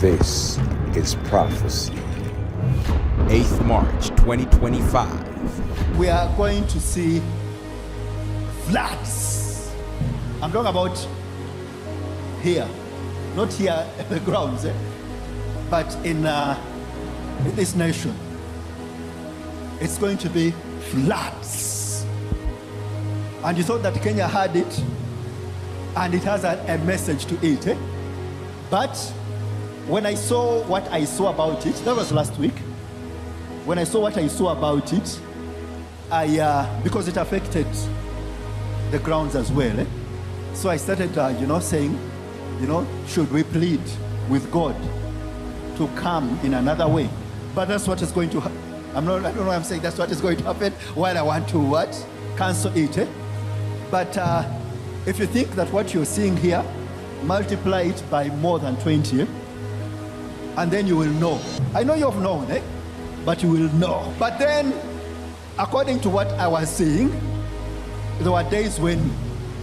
This is Prophecy. 8th March 2025. We are going to see floods. I'm talking about here, not here at the grounds, but in this nation. It's going to be floods. And you thought that Kenya had it, and it has a message to it. But when I saw what I saw about it, that was last week. When I saw what I saw about it, because it affected the grounds as well. So I started, saying, should we plead with God to come in another way? But that's what is going to happen. I don't know why I'm saying that's what is going to happen while I want to cancel it. But if you think that what you're seeing here, multiply it by more than 20, and then you will know. I know you've known, but you will know. But then, according to what I was seeing, there were days when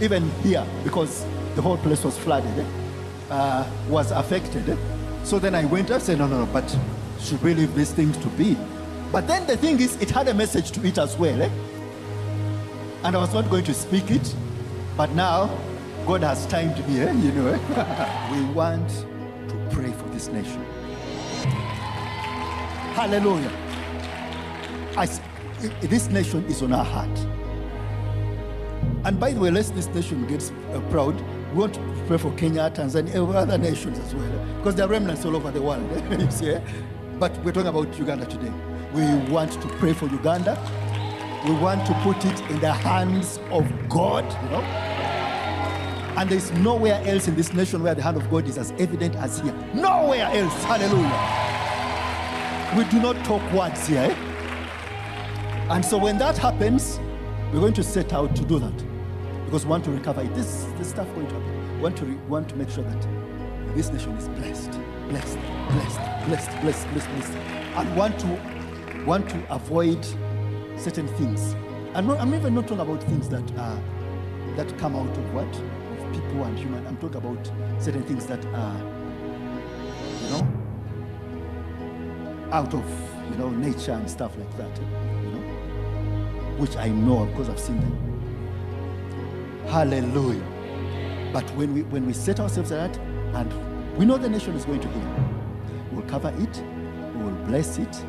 even here, because the whole place was flooded, was affected. So then I went and said, no, but should we leave these things to be? But then the thing is, it had a message to it as well. And I was not going to speak it, but now God has timed me, We want to pray for this nation. Hallelujah. This nation is on our heart. And by the way, lest this nation gets proud, we want to pray for Kenya, Tanzania, and other nations as well, because there are remnants all over the world. You see, But we're talking about Uganda today. We want to pray for Uganda. We want to put it in the hands of God, And there's nowhere else in this nation where the hand of God is as evident as here. Nowhere else. Hallelujah. We do not talk words here. And so when that happens, we're going to set out to do that. Because we want to recover it. This stuff going to happen. We want to make sure that this nation is blessed. And want to avoid certain things. I'm even not talking about things that come out of what? Of people and human. I'm talking about certain things that are, out of, nature and stuff like that, which I know because I've seen them. Hallelujah. But when we set ourselves at that, and we know the nation is going to heal, we'll cover it, we will bless it,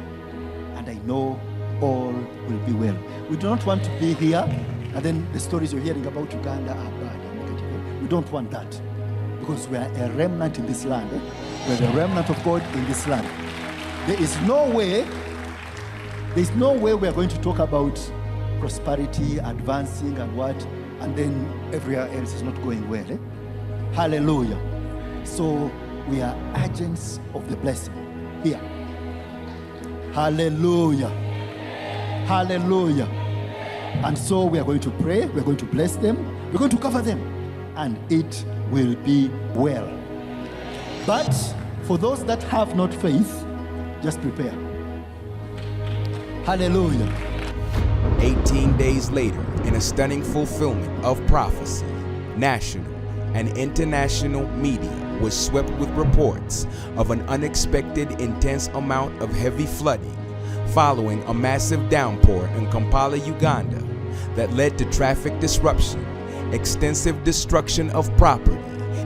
and I know all will be well. We do not want to be here, and then the stories you're hearing about Uganda are bad and negative. We don't want that, because we are a remnant in this land. We're the remnant of God in this land. There's no way we are going to talk about prosperity, advancing, and what, and then everywhere else is not going well. Hallelujah. So we are agents of the blessing here. Hallelujah. Hallelujah. And so we are going to pray, we're going to bless them, we're going to cover them, and it will be well. But for those that have not faith, just prepare. Hallelujah. 18 days later, in a stunning fulfillment of prophecy, national and international media was swept with reports of an unexpected intense amount of heavy flooding following a massive downpour in Kampala, Uganda, that led to traffic disruption, extensive destruction of property,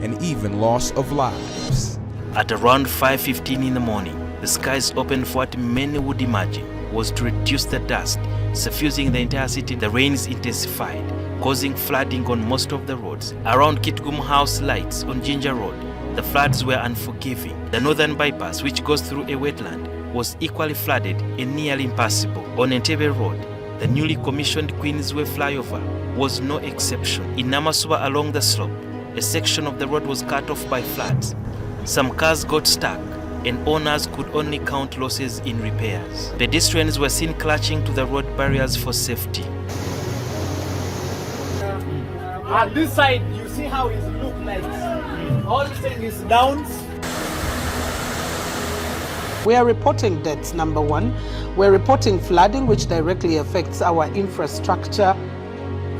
and even loss of lives. At around 5:15 in the morning, the skies opened for what many would imagine was to reduce the dust, suffusing the entire city. The rains intensified, causing flooding on most of the roads. Around Kitgum House Lights on Ginger Road, the floods were unforgiving. The northern bypass, which goes through a wetland, was equally flooded and nearly impassable. On Entebbe Road, the newly commissioned Queensway flyover was no exception. In Namasuba along the slope, a section of the road was cut off by floods. Some cars got stuck, and owners could only count losses in repairs. Pedestrians were seen clutching to the road barriers for safety. On this side, you see how it looks like all thing is down. We are reporting deaths, number one. We're reporting flooding, which directly affects our infrastructure.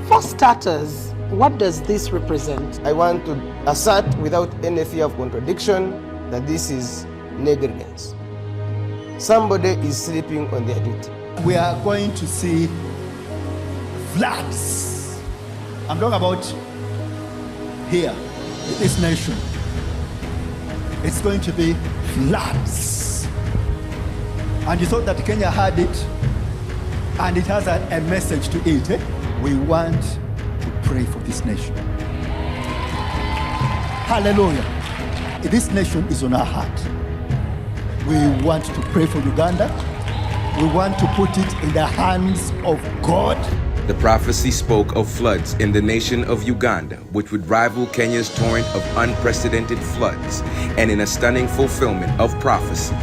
For starters, what does this represent? I want to assert without any fear of contradiction that this is negligence. Somebody is sleeping on their duty. We are going to see floods. I'm talking about here, in this nation. It's going to be floods. And you thought that Kenya had it, and it has a message to it. Eh? We want to pray for this nation. Hallelujah. This nation is on our heart. We want to pray for Uganda. We want to put it in the hands of God. The prophecy spoke of floods in the nation of Uganda, which would rival Kenya's torrent of unprecedented floods. And in a stunning fulfillment of prophecy,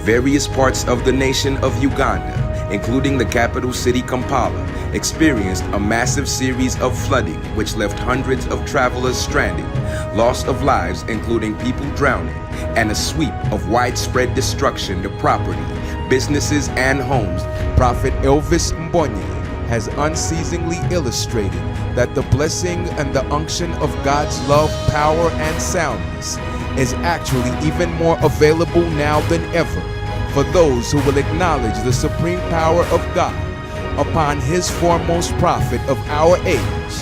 various parts of the nation of Uganda, including the capital city Kampala, experienced a massive series of flooding which left hundreds of travelers stranded, loss of lives including people drowning, and a sweep of widespread destruction to property, businesses, and homes. Prophet Elvis Mbonye has unceasingly illustrated that the blessing and the unction of God's love, power, and soundness is actually even more available now than ever for those who will acknowledge the supreme power of God upon his foremost prophet of our age.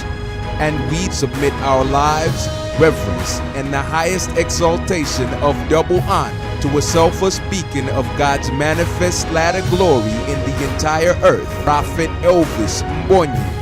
And we submit our lives, reverence, and the highest exaltation of double honor to a selfless beacon of God's manifest latter glory in the entire earth, Prophet Elvis Mbonye.